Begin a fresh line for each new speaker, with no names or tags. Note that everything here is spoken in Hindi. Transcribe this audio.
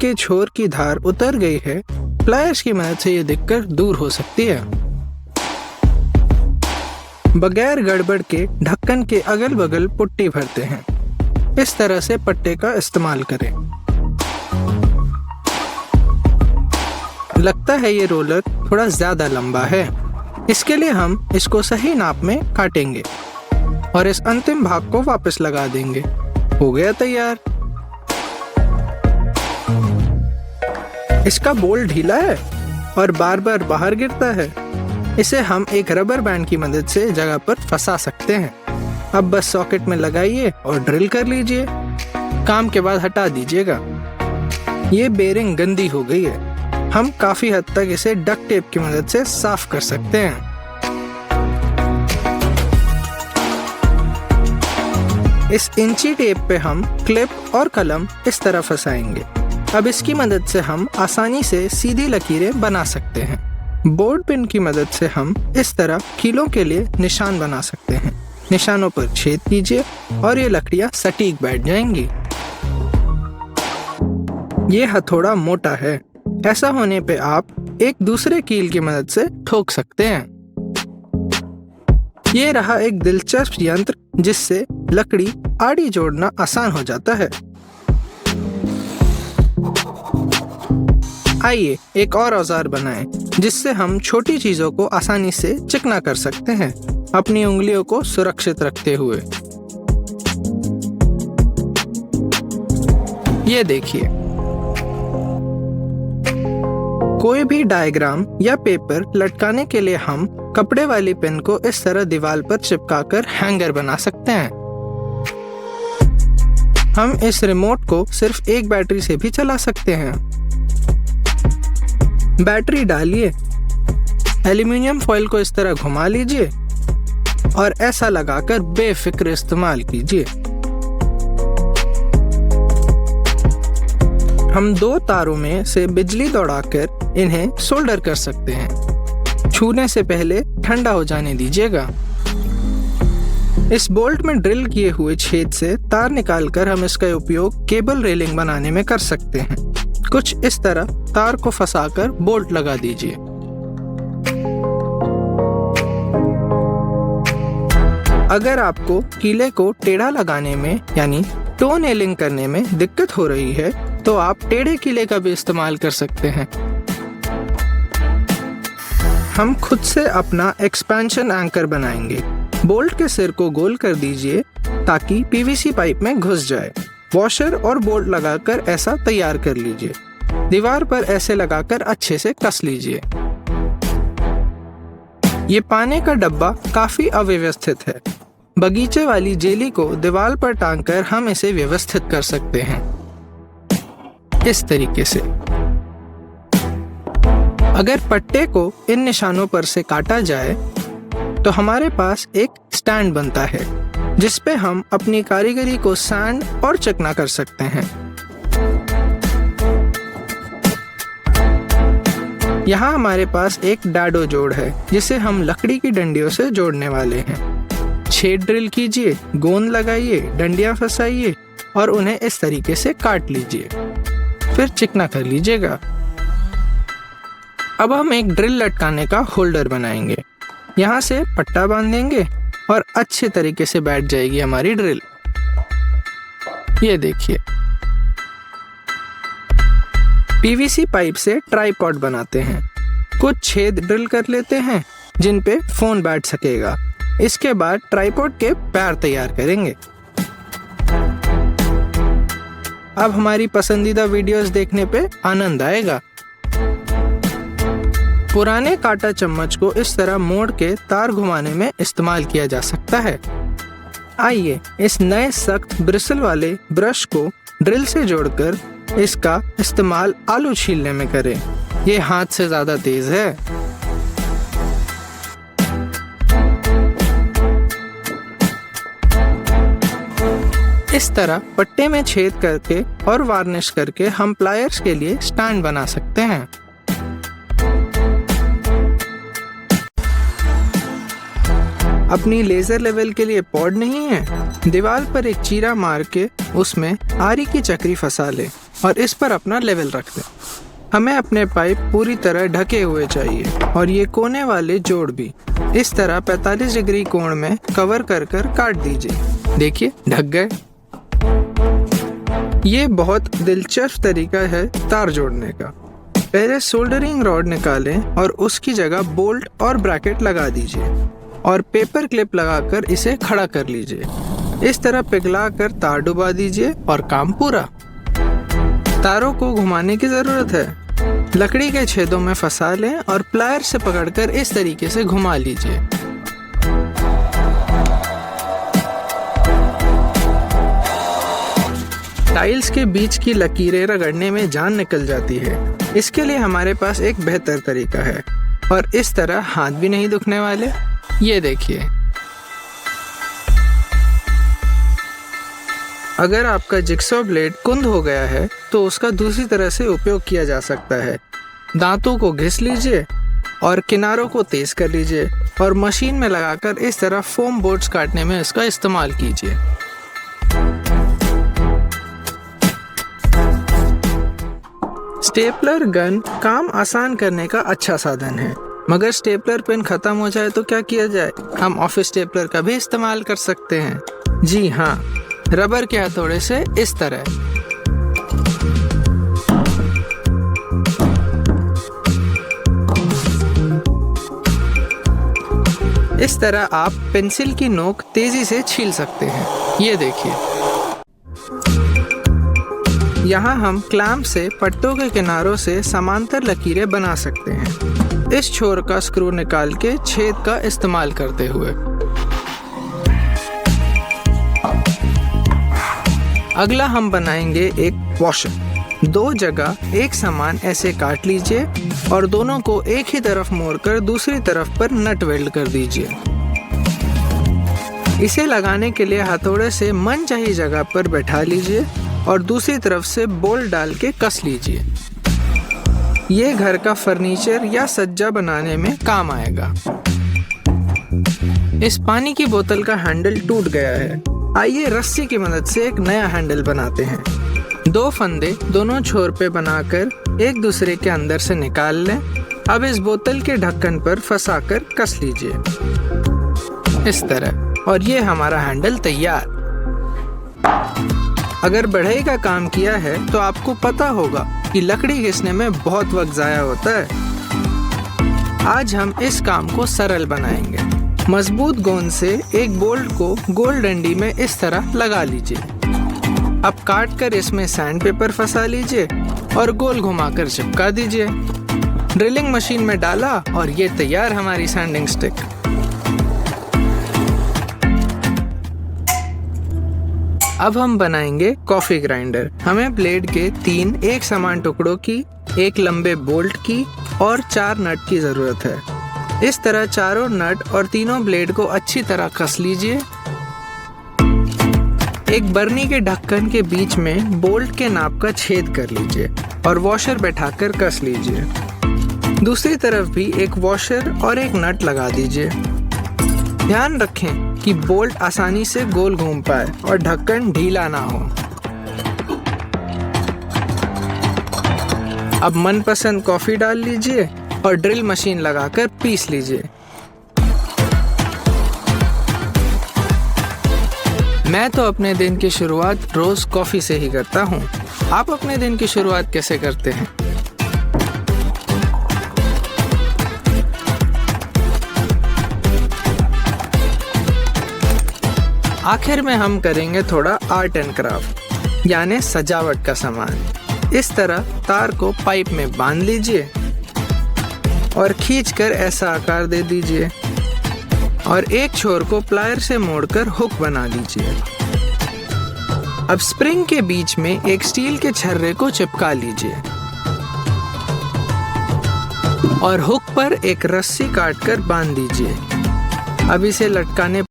के छोर की धार उतर गई है, प्लायर्स की मदद से ये दिक्कत दूर हो सकती है। बगैर गड़बड़ के ढक्कन के अगल बगल पुट्टी भरते हैं। इस तरह से पट्टे का इस्तेमाल करें। लगता है ये रोलर थोड़ा ज्यादा लंबा है, इसके लिए हम इसको सही नाप में काटेंगे और इस अंतिम भाग को वापस लगा देंगे। हो गया तैयार। इसका बोल्ट ढीला है और बार बार बाहर गिरता है। इसे हम एक रबर बैंड की मदद से जगह पर फंसा सकते हैं। अब बस सॉकेट में लगाइए और ड्रिल कर लीजिए। काम के बाद हटा दीजिएगा। ये बेरिंग गंदी हो गई है। हम काफी हद तक इसे डक्ट टेप की मदद से साफ कर सकते हैं। इस इंची टेप पे हम क्लिप और कलम इस तरह फंसाएंगे। अब इसकी मदद से हम आसानी से सीधी लकीरें बना सकते हैं। बोर्ड पिन की मदद से हम इस तरह कीलों के लिए निशान बना सकते हैं। निशानों पर छेद कीजिए और ये लकड़ियां सटीक बैठ जाएंगी। ये हथौड़ा मोटा है। ऐसा होने पे आप एक दूसरे कील की मदद से ठोक सकते हैं। ये रहा एक दिलचस्प यंत्र जिससे लकड़ी आड़ी जोड़ना आसान हो जाता है। आइए एक और औजार बनाएं जिससे हम छोटी चीजों को आसानी से चिकना कर सकते हैं, अपनी उंगलियों को सुरक्षित रखते हुए। ये देखिए, कोई भी डायग्राम या पेपर लटकाने के लिए हम कपड़े वाली पेन को इस तरह दीवार पर चिपकाकर हैंगर बना सकते हैं। हम इस रिमोट को सिर्फ एक बैटरी से भी चला सकते हैं। बैटरी डालिए, एल्यूमिनियम फॉइल को इस तरह घुमा लीजिए और ऐसा लगाकर बेफिक्र इस्तेमाल कीजिए। हम 2 तारों में से बिजली दौड़ाकर इन्हें सोल्डर कर सकते हैं। छूने से पहले ठंडा हो जाने दीजिएगा। इस बोल्ट में ड्रिल किए हुए छेद से तार निकालकर हम इसका उपयोग केबल रेलिंग बनाने में कर सकते हैं। कुछ इस तरह तार को फंसाकर बोल्ट लगा दीजिए। अगर आपको कीले को टेढ़ा लगाने में यानी टो नेलिंग करने में दिक्कत हो रही है तो आप टेढ़े कीले का भी इस्तेमाल कर सकते हैं। हम खुद से अपना एक्सपेंशन एंकर बनाएंगे। बोल्ट के सिर को गोल कर दीजिए ताकि पीवीसी पाइप में घुस जाए। वॉशर और बोल्ट लगाकर ऐसा तैयार कर लीजिए। दीवार पर ऐसे लगाकर अच्छे से कस लीजिए। ये पानी का डब्बा काफी अव्यवस्थित है। बगीचे वाली जेली को दीवार पर टांगकर हम इसे व्यवस्थित कर सकते हैं इस तरीके से। अगर पट्टे को इन निशानों पर से काटा जाए तो हमारे पास एक स्टैंड बनता है जिस पे हम अपनी कारीगरी को सैंड और चिकना कर सकते हैं। यहाँ हमारे पास एक डैडो जोड़ है जिसे हम लकड़ी की डंडियों से जोड़ने वाले हैं। छेद ड्रिल कीजिए, गोंद लगाइए, डंडियां फंसाइए और उन्हें इस तरीके से काट लीजिए, फिर चिकना कर लीजिएगा। अब हम एक ड्रिल लटकाने का होल्डर बनाएंगे। यहाँ से पट्टा बांधेंगे और अच्छे तरीके से बैठ जाएगी हमारी ड्रिल। ये देखिए, पीवीसी पाइप से ट्राइपॉड बनाते हैं। कुछ छेद ड्रिल कर लेते हैं जिन पे फोन बैठ सकेगा। इसके बाद ट्राइपॉड के पैर तैयार करेंगे। अब हमारी पसंदीदा वीडियोस देखने पे आनंद आएगा। पुराने काटा चम्मच को इस तरह मोड़ के तार घुमाने में इस्तेमाल किया जा सकता है। आइए इस नए सख्त ब्रिसल वाले ब्रश को ड्रिल से जोड़कर इसका इस्तेमाल आलू छीलने में करें। ये हाथ से ज्यादा तेज है। इस तरह पट्टे में छेद करके और वार्निश करके हम प्लायर्स के लिए स्टैंड बना सकते हैं। अपनी लेजर लेवल के लिए पॉड नहीं है, दीवार पर एक चीरा मार के उसमें आरी की चक्री फंसा ले। और इस पर अपना लेवल रख दें। हमें अपने पाइप पूरी तरह ढके हुए चाहिए और ये कोने वाले जोड़ भी इस तरह 45 डिग्री कोण में कवर कर काट दीजिए। देखिए ढक गए। ये बहुत दिलचस्प तरीका है तार जोड़ने का। पहले सोल्डरिंग रॉड निकालें और उसकी जगह बोल्ट और ब्रैकेट लगा दीजिए और पेपर क्लिप लगाकर इसे खड़ा कर लीजिए। इस तरह पिघलाकर तार डुबा दीजिए और काम पूरा। तारों को घुमाने की जरूरत है। लकड़ी के छेदों में फंसा लें और प्लायर से पकड़कर इस तरीके से घुमा लीजिए। टाइल्स के बीच की लकीरें रगड़ने में जान निकल जाती है। इसके लिए हमारे पास एक बेहतर तरीका है और इस तरह हाथ भी नहीं दुखने वाले। ये देखिए। अगर आपका जिक्सॉ ब्लेड कुंद हो गया है तो उसका दूसरी तरह से उपयोग किया जा सकता है। दांतों को घिस लीजिए और किनारों को तेज कर लीजिए और मशीन में लगाकर इस तरह फोम बोर्ड्स काटने में इसका इस्तेमाल कीजिए। स्टेपलर गन काम आसान करने का अच्छा साधन है, मगर स्टेपलर पेन खत्म हो जाए तो क्या किया जाए? हम ऑफिस स्टेपलर का भी इस्तेमाल कर सकते हैं। जी हाँ, रबर के हथौड़े से इस तरह। इस तरह आप पेंसिल की नोक तेजी से छील सकते हैं। ये देखिए। यहाँ हम क्लैंप से पट्टों के किनारों से समांतर लकीरें बना सकते हैं, इस छोर का स्क्रू निकाल के छेद का इस्तेमाल करते हुए। अगला हम बनाएंगे एक वॉशर। 2 जगह एक समान ऐसे काट लीजिए और दोनों को एक ही तरफ मोड़कर दूसरी तरफ पर नट वेल्ड कर दीजिए। इसे लगाने के लिए हथौड़े से मनचाही जगह पर बैठा लीजिए और दूसरी तरफ से बोल्ट डाल के कस लीजिए। ये घर का फर्नीचर या सज्जा बनाने में काम आएगा। इस पानी की बोतल का हैंडल टूट गया है। आइए रस्सी की मदद से एक नया हैंडल बनाते हैं। 2 फंदे दोनों छोर पे बनाकर एक दूसरे के अंदर से निकाल लें। अब इस बोतल के ढक्कन पर फंसाकर कस लीजिए इस तरह, और ये हमारा हैंडल तैयार। अगर बढ़ई का काम किया है तो आपको पता होगा कि लकड़ी घिसने में बहुत वक्त जाया होता है। आज हम इस काम को सरल बनाएंगे। मजबूत गोंद से एक बोल्ट को गोल डंडी में इस तरह लगा लीजिए। अब काट कर इसमें सैंड पेपर फंसा लीजिए और गोल घुमाकर चिपका दीजिए। ड्रिलिंग मशीन में डाला और ये तैयार हमारी सैंडिंग स्टिक। अब हम बनाएंगे कॉफी ग्राइंडर। हमें ब्लेड के 3 एक समान टुकड़ों की, एक लंबे बोल्ट की और 4 नट की जरूरत है। इस तरह चारों नट और तीनों ब्लेड को अच्छी तरह कस लीजिए। एक बर्नी के ढक्कन के बीच में बोल्ट के नाप का छेद कर लीजिए और वॉशर बैठाकर कस लीजिए। दूसरी तरफ भी एक वॉशर और एक नट लगा दीजिए। ध्यान रखें कि बोल्ट आसानी से गोल घूम पाए और ढक्कन ढीला ना हो। अब मनपसंद कॉफी डाल लीजिए और ड्रिल मशीन लगाकर पीस लीजिए। मैं तो अपने दिन की शुरुआत रोज कॉफी से ही करता हूँ। आप अपने दिन की शुरुआत कैसे करते हैं? आखिर में हम करेंगे थोड़ा आर्ट एंड क्राफ्ट, यानी सजावट का सामान। इस तरह तार को पाइप में बांध लीजिए और खींचकर ऐसा आकार दे दीजिए और एक छोर को प्लायर से मोड़कर हुक बना लीजिए। अब स्प्रिंग के बीच में एक स्टील के छर्रे को चिपका लीजिए और हुक पर एक रस्सी काटकर बांध दीजिए। अब इसे लटकाने